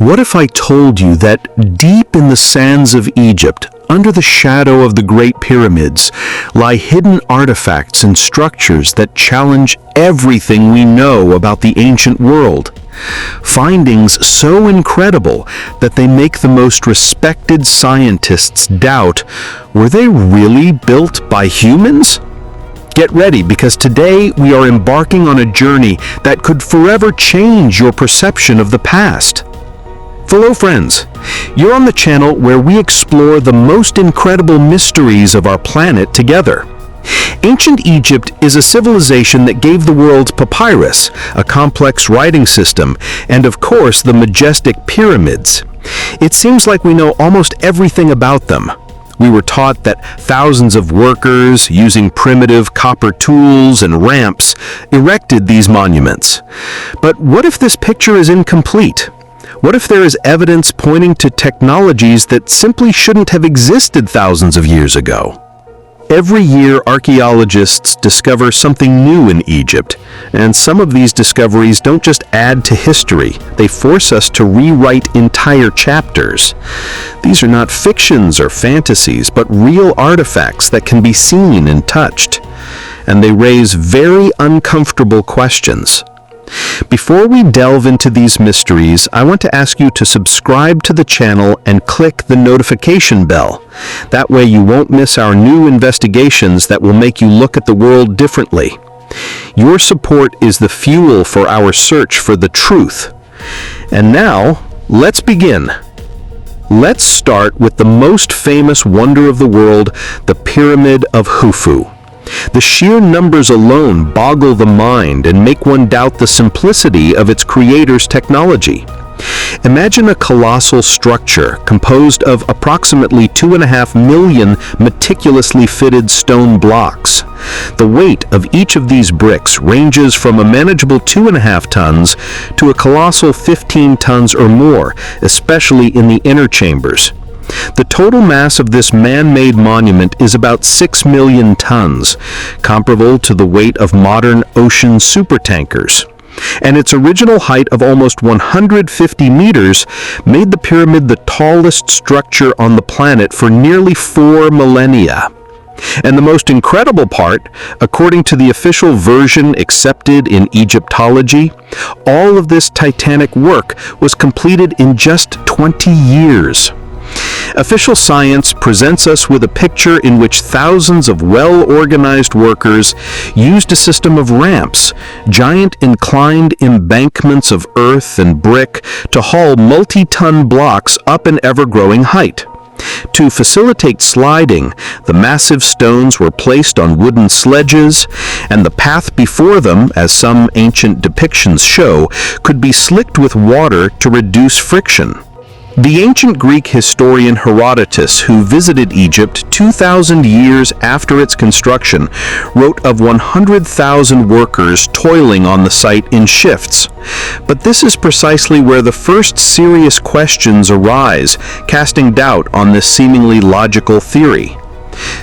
What if I told you that deep in the sands of Egypt, under the shadow of the Great Pyramids, lie hidden artifacts and structures that challenge everything we know about the ancient world? Findings so incredible that they make the most respected scientists doubt, were they really built by humans? Get ready, because today we are embarking on a journey that could forever change your perception of the past. Hello friends, you're on the channel where we explore the most incredible mysteries of our planet together. Ancient Egypt is a civilization that gave the world papyrus, a complex writing system, and of course the majestic pyramids. It seems like we know almost everything about them. We were taught that thousands of workers, using primitive copper tools and ramps, erected these monuments. But what if this picture is incomplete? What if there is evidence pointing to technologies that simply shouldn't have existed thousands of years ago? Every year, archaeologists discover something new in Egypt, and some of these discoveries don't just add to history, they force us to rewrite entire chapters. These are not fictions or fantasies, but real artifacts that can be seen and touched, and they raise very uncomfortable questions. Before we delve into these mysteries, I want to ask you to subscribe to the channel and click the notification bell. That way you won't miss our new investigations that will make you look at the world differently. Your support is the fuel for our search for the truth. And now, let's begin. Let's start with the most famous wonder of the world, the Pyramid of Khufu. The sheer numbers alone boggle the mind and make one doubt the simplicity of its creator's technology. Imagine a colossal structure composed of approximately 2.5 million meticulously fitted stone blocks. The weight of each of these bricks ranges from a manageable 2.5 tons to a colossal 15 tons or more, especially in the inner chambers. The total mass of this man-made monument is about 6 million tons, comparable to the weight of modern ocean supertankers. And its original height of almost 150 meters made the pyramid the tallest structure on the planet for nearly 4 millennia. And the most incredible part, according to the official version accepted in Egyptology, all of this titanic work was completed in just 20 years. Official science presents us with a picture in which thousands of well-organized workers used a system of ramps, giant inclined embankments of earth and brick to haul multi-ton blocks up an ever-growing height. To facilitate sliding, the massive stones were placed on wooden sledges, and the path before them, as some ancient depictions show, could be slicked with water to reduce friction. The ancient Greek historian Herodotus, who visited Egypt 2,000 years after its construction, wrote of 100,000 workers toiling on the site in shifts. But this is precisely where the first serious questions arise, casting doubt on this seemingly logical theory.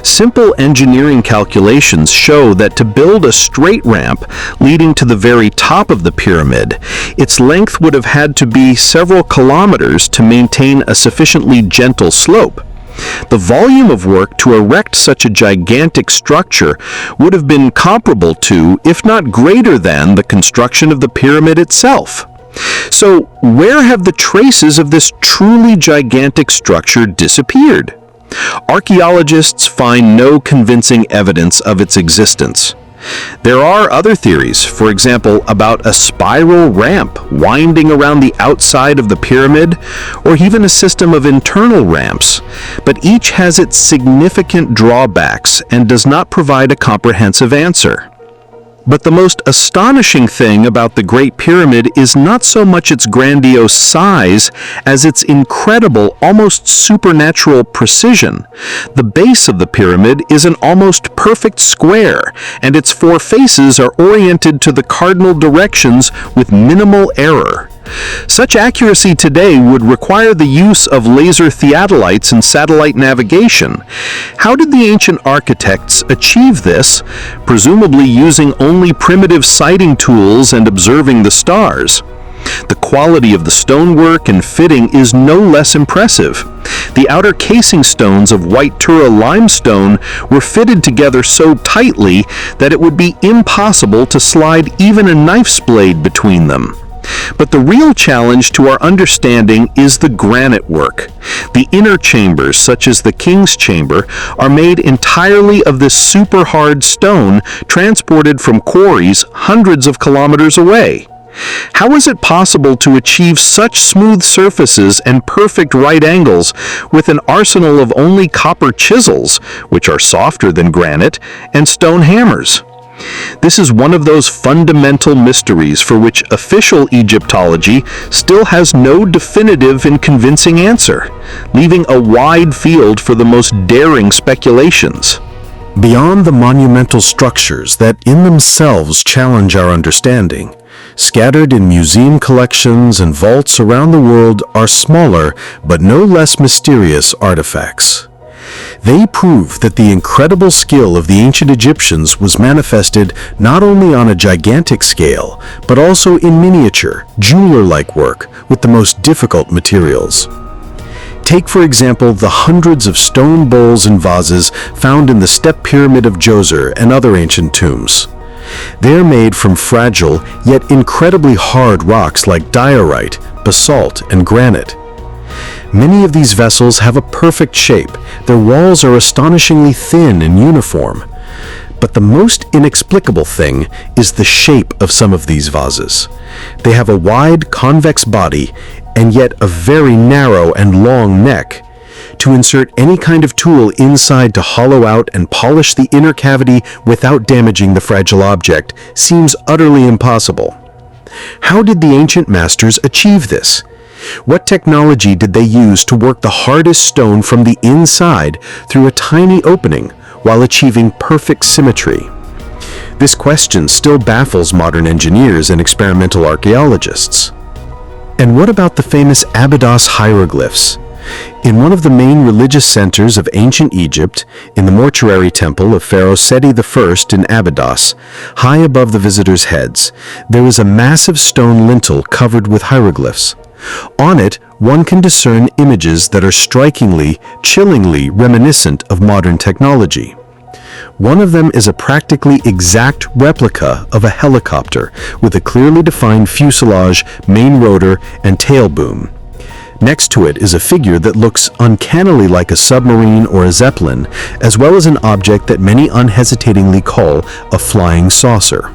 Simple engineering calculations show that to build a straight ramp leading to the very top of the pyramid, its length would have had to be several kilometers to maintain a sufficiently gentle slope. The volume of work to erect such a gigantic structure would have been comparable to, if not greater than, the construction of the pyramid itself. So, where have the traces of this truly gigantic structure disappeared? Archaeologists find no convincing evidence of its existence. There are other theories, for example, about a spiral ramp winding around the outside of the pyramid, or even a system of internal ramps, but each has its significant drawbacks and does not provide a comprehensive answer. But the most astonishing thing about the Great Pyramid is not so much its grandiose size as its incredible, almost supernatural precision. The base of the pyramid is an almost perfect square, and its 4 faces are oriented to the cardinal directions with minimal error. Such accuracy today would require the use of laser theodolites and satellite navigation. How did the ancient architects achieve this, presumably using only primitive sighting tools and observing the stars? The quality of the stonework and fitting is no less impressive. The outer casing stones of white Tura limestone were fitted together so tightly that it would be impossible to slide even a knife's blade between them. But the real challenge to our understanding is the granite work. The inner chambers, such as the King's Chamber, are made entirely of this super hard stone transported from quarries hundreds of kilometers away. How is it possible to achieve such smooth surfaces and perfect right angles with an arsenal of only copper chisels, which are softer than granite, and stone hammers? This is one of those fundamental mysteries for which official Egyptology still has no definitive and convincing answer, leaving a wide field for the most daring speculations. Beyond the monumental structures that in themselves challenge our understanding, scattered in museum collections and vaults around the world are smaller but no less mysterious artifacts. They prove that the incredible skill of the ancient Egyptians was manifested not only on a gigantic scale, but also in miniature, jeweler-like work with the most difficult materials. Take, for example, the hundreds of stone bowls and vases found in the Step Pyramid of Djoser and other ancient tombs. They are made from fragile yet incredibly hard rocks like diorite, basalt, and granite. Many of these vessels have a perfect shape. Their walls are astonishingly thin and uniform. But the most inexplicable thing is the shape of some of these vases. They have a wide, convex body and yet a very narrow and long neck. To insert any kind of tool inside to hollow out and polish the inner cavity without damaging the fragile object seems utterly impossible. How did the ancient masters achieve this? What technology did they use to work the hardest stone from the inside through a tiny opening while achieving perfect symmetry? This question still baffles modern engineers and experimental archaeologists. And what about the famous Abydos hieroglyphs? In one of the main religious centers of ancient Egypt, in the mortuary temple of Pharaoh Seti I in Abydos, high above the visitors' heads, there is a massive stone lintel covered with hieroglyphs. On it, one can discern images that are strikingly, chillingly reminiscent of modern technology. One of them is a practically exact replica of a helicopter with a clearly defined fuselage, main rotor, and tail boom. Next to it is a figure that looks uncannily like a submarine or a zeppelin, as well as an object that many unhesitatingly call a flying saucer.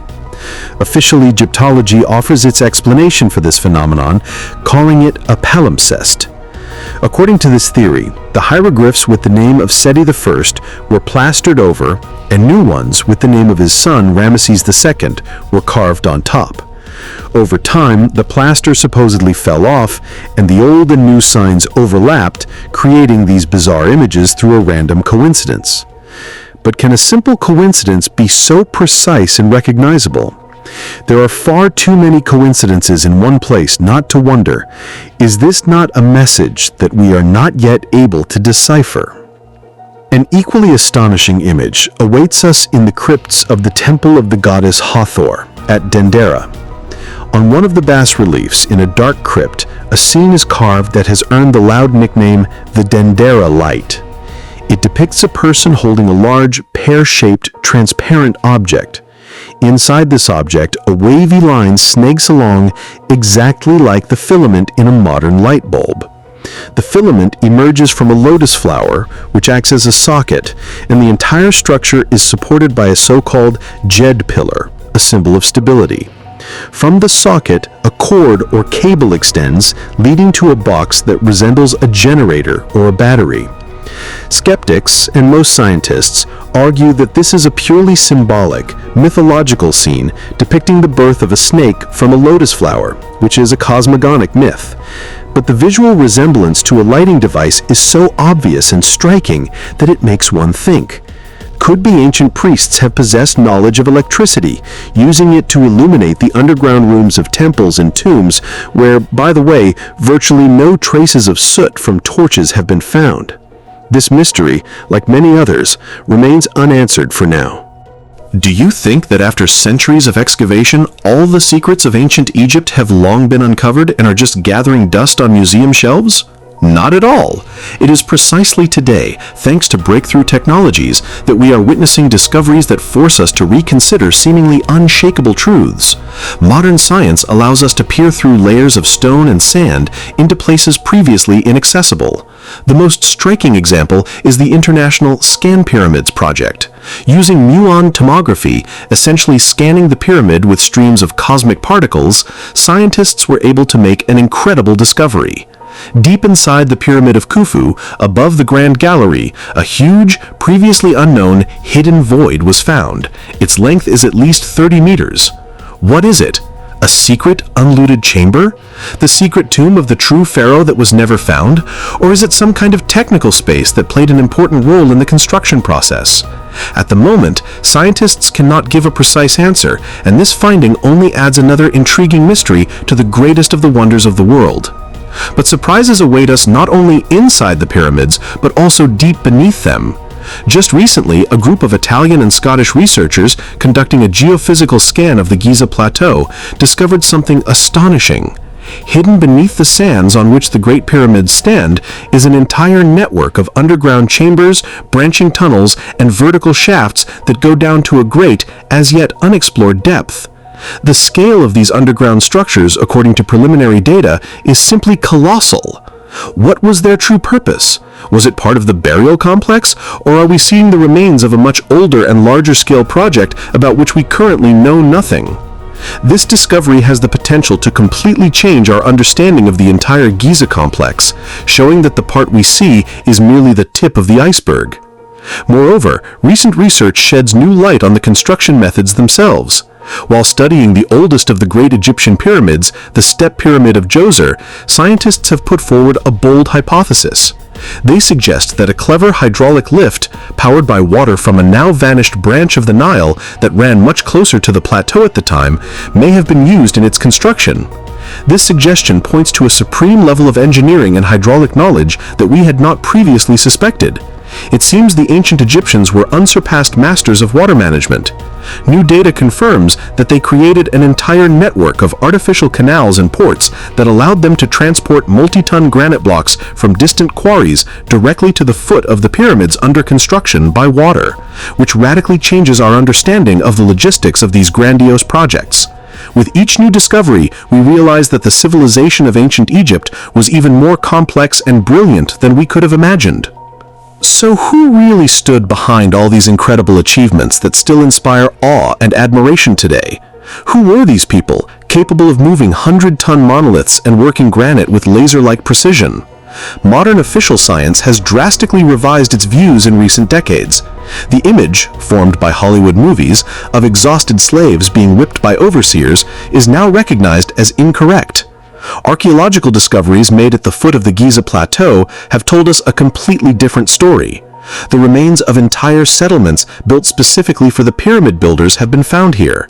Official Egyptology offers its explanation for this phenomenon, calling it a palimpsest. According to this theory, the hieroglyphs with the name of Seti I were plastered over, and new ones with the name of his son Ramesses II were carved on top. Over time, the plaster supposedly fell off, and the old and new signs overlapped, creating these bizarre images through a random coincidence. But can a simple coincidence be so precise and recognizable? There are far too many coincidences in one place not to wonder, is this not a message that we are not yet able to decipher? An equally astonishing image awaits us in the crypts of the temple of the goddess Hathor at Dendera. On one of the bas-reliefs in a dark crypt, a scene is carved that has earned the loud nickname the Dendera Light. It depicts a person holding a large, pear-shaped, transparent object. Inside this object, a wavy line snakes along exactly like the filament in a modern light bulb. The filament emerges from a lotus flower, which acts as a socket, and the entire structure is supported by a so-called jed pillar, a symbol of stability. From the socket, a cord or cable extends, leading to a box that resembles a generator or a battery. Skeptics, and most scientists, argue that this is a purely symbolic, mythological scene depicting the birth of a snake from a lotus flower, which is a cosmogonic myth. But the visual resemblance to a lighting device is so obvious and striking that it makes one think. Could the ancient priests have possessed knowledge of electricity, using it to illuminate the underground rooms of temples and tombs where, by the way, virtually no traces of soot from torches have been found? This mystery, like many others, remains unanswered for now. Do you think that after centuries of excavation, all the secrets of ancient Egypt have long been uncovered and are just gathering dust on museum shelves? Not at all. It is precisely today, thanks to breakthrough technologies, that we are witnessing discoveries that force us to reconsider seemingly unshakable truths. Modern science allows us to peer through layers of stone and sand into places previously inaccessible. The most striking example is the International Scan Pyramids project. Using muon tomography, essentially scanning the pyramid with streams of cosmic particles, scientists were able to make an incredible discovery. Deep inside the Pyramid of Khufu, above the Grand Gallery, a huge, previously unknown, hidden void was found. Its length is at least 30 meters. What is it? A secret, unlooted chamber? The secret tomb of the true pharaoh that was never found? Or is it some kind of technical space that played an important role in the construction process? At the moment, scientists cannot give a precise answer, and this finding only adds another intriguing mystery to the greatest of the wonders of the world. But surprises await us not only inside the pyramids, but also deep beneath them. Just recently, a group of Italian and Scottish researchers conducting a geophysical scan of the Giza Plateau discovered something astonishing. Hidden beneath the sands on which the Great Pyramids stand is an entire network of underground chambers, branching tunnels, and vertical shafts that go down to a great, as yet unexplored depth. The scale of these underground structures, according to preliminary data, is simply colossal. What was their true purpose? Was it part of the burial complex, or are we seeing the remains of a much older and larger-scale project about which we currently know nothing? This discovery has the potential to completely change our understanding of the entire Giza complex, showing that the part we see is merely the tip of the iceberg. Moreover, recent research sheds new light on the construction methods themselves. While studying the oldest of the great Egyptian pyramids, the Step Pyramid of Djoser, scientists have put forward a bold hypothesis. They suggest that a clever hydraulic lift, powered by water from a now-vanished branch of the Nile that ran much closer to the plateau at the time, may have been used in its construction. This suggestion points to a supreme level of engineering and hydraulic knowledge that we had not previously suspected. It seems the ancient Egyptians were unsurpassed masters of water management. New data confirms that they created an entire network of artificial canals and ports that allowed them to transport multi-ton granite blocks from distant quarries directly to the foot of the pyramids under construction by water, which radically changes our understanding of the logistics of these grandiose projects. With each new discovery, we realize that the civilization of ancient Egypt was even more complex and brilliant than we could have imagined. So who really stood behind all these incredible achievements that still inspire awe and admiration today? Who were these people, capable of moving 100-ton monoliths and working granite with laser-like precision? Modern official science has drastically revised its views in recent decades. The image, formed by Hollywood movies, of exhausted slaves being whipped by overseers is now recognized as incorrect. Archaeological discoveries made at the foot of the Giza Plateau have told us a completely different story. The remains of entire settlements built specifically for the pyramid builders have been found here.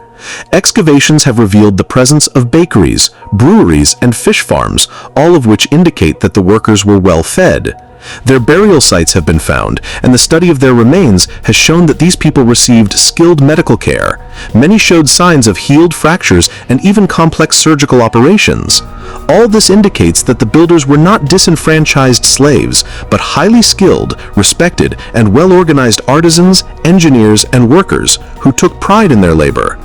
Excavations have revealed the presence of bakeries, breweries, and fish farms, all of which indicate that the workers were well fed. Their burial sites have been found, and the study of their remains has shown that these people received skilled medical care. Many showed signs of healed fractures and even complex surgical operations. All this indicates that the builders were not disenfranchised slaves, but highly skilled, respected, and well-organized artisans, engineers, and workers who took pride in their labor.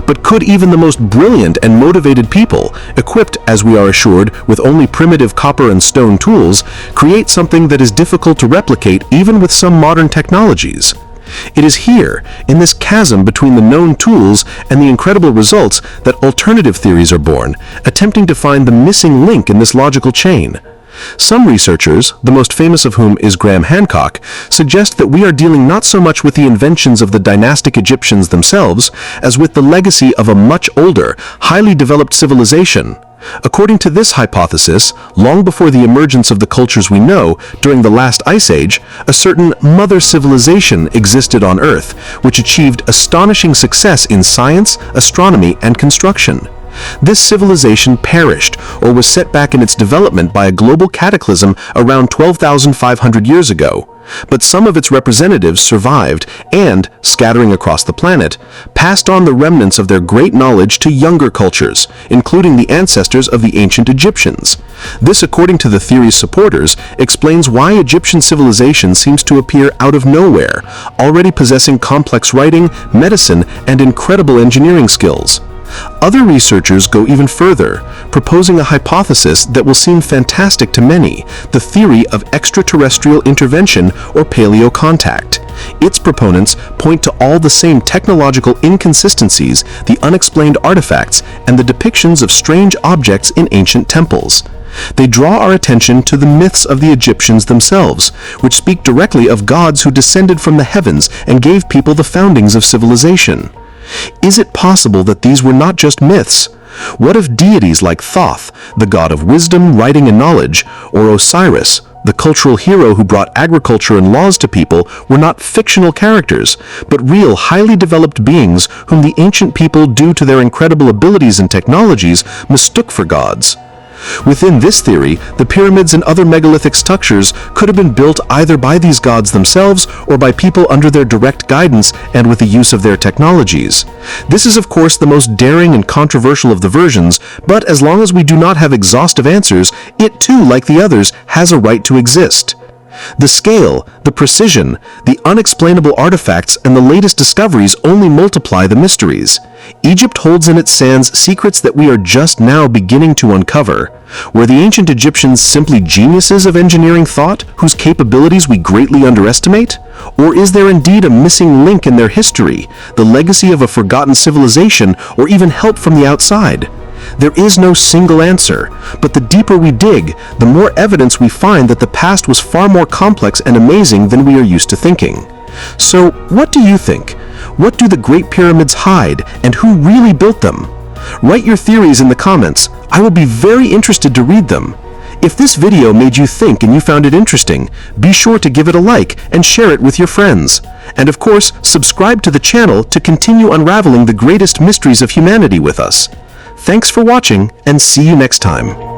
But could even the most brilliant and motivated people, equipped, as we are assured, with only primitive copper and stone tools, create something that is difficult to replicate even with some modern technologies? It is here, in this chasm between the known tools and the incredible results, that alternative theories are born, attempting to find the missing link in this logical chain. Some researchers, the most famous of whom is Graham Hancock, suggest that we are dealing not so much with the inventions of the dynastic Egyptians themselves, as with the legacy of a much older, highly developed civilization. According to this hypothesis, long before the emergence of the cultures we know, during the last ice age, a certain mother civilization existed on Earth, which achieved astonishing success in science, astronomy, and construction. This civilization perished or was set back in its development by a global cataclysm around 12,500 years ago. But some of its representatives survived and, scattering across the planet, passed on the remnants of their great knowledge to younger cultures, including the ancestors of the ancient Egyptians. This, according to the theory's supporters, explains why Egyptian civilization seems to appear out of nowhere, already possessing complex writing, medicine, and incredible engineering skills. Other researchers go even further, proposing a hypothesis that will seem fantastic to many, the theory of extraterrestrial intervention or paleocontact. Its proponents point to all the same technological inconsistencies, the unexplained artifacts, and the depictions of strange objects in ancient temples. They draw our attention to the myths of the Egyptians themselves, which speak directly of gods who descended from the heavens and gave people the foundings of civilization. Is it possible that these were not just myths? What if deities like Thoth, the god of wisdom, writing, and knowledge, or Osiris, the cultural hero who brought agriculture and laws to people, were not fictional characters, but real, highly developed beings whom the ancient people, due to their incredible abilities and technologies, mistook for gods? Within this theory, the pyramids and other megalithic structures could have been built either by these gods themselves or by people under their direct guidance and with the use of their technologies. This is, of course, the most daring and controversial of the versions, but as long as we do not have exhaustive answers, it too, like the others, has a right to exist. The scale, the precision, the unexplainable artifacts, and the latest discoveries only multiply the mysteries. Egypt holds in its sands secrets that we are just now beginning to uncover. Were the ancient Egyptians simply geniuses of engineering thought, whose capabilities we greatly underestimate? Or is there indeed a missing link in their history, the legacy of a forgotten civilization, or even help from the outside? There is no single answer, but the deeper we dig, the more evidence we find that the past was far more complex and amazing than we are used to thinking. So, what do you think? What do the Great Pyramids hide, and who really built them? Write your theories in the comments. I will be very interested to read them. If this video made you think and you found it interesting, be sure to give it a like and share it with your friends. And of course, subscribe to the channel to continue unraveling the greatest mysteries of humanity with us. Thanks for watching, and see you next time.